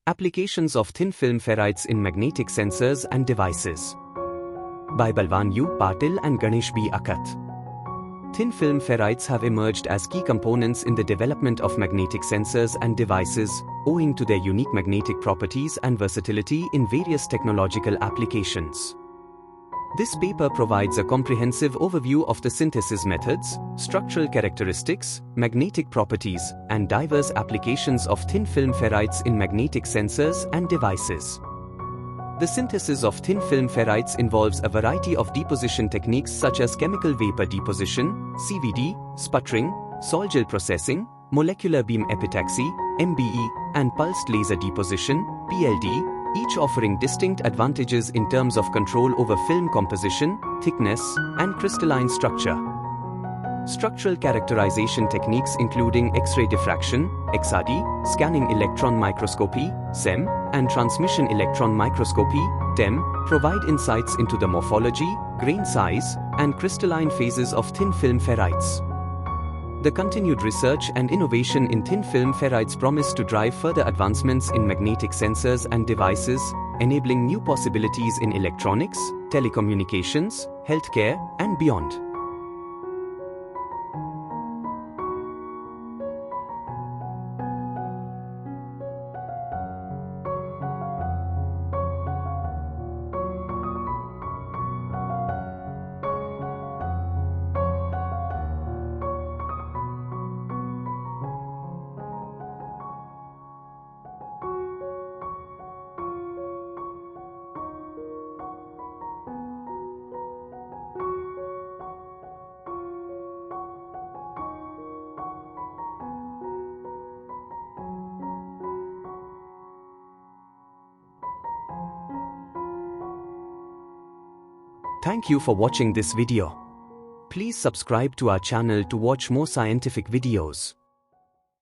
Applications of Thin Film Ferrites in Magnetic Sensors and Devices. By Balwan U. Patil and Ganesh B. Akath. Thin film ferrites have emerged as key components in the development of magnetic sensors and devices, owing to their unique magnetic properties and versatility in various technological applications. This paper provides a comprehensive overview of the synthesis methods, structural characteristics, magnetic properties, and diverse applications of thin film ferrites in magnetic sensors and devices. The synthesis of thin film ferrites involves a variety of deposition techniques such as chemical vapor deposition, CVD, sputtering, sol-gel processing, molecular beam epitaxy, MBE, and pulsed laser deposition, PLD, each offering distinct advantages in terms of control over film composition, thickness, and crystalline structure. Structural characterization techniques including X-ray diffraction, XRD, scanning electron microscopy, SEM, and transmission electron microscopy, TEM, provide insights into the morphology, grain size, and crystalline phases of thin film ferrites. The continued research and innovation in thin film ferrites promise to drive further advancements in magnetic sensors and devices, enabling new possibilities in electronics, telecommunications, healthcare, and beyond. Thank you for watching this video. Please subscribe to our channel to watch more scientific videos.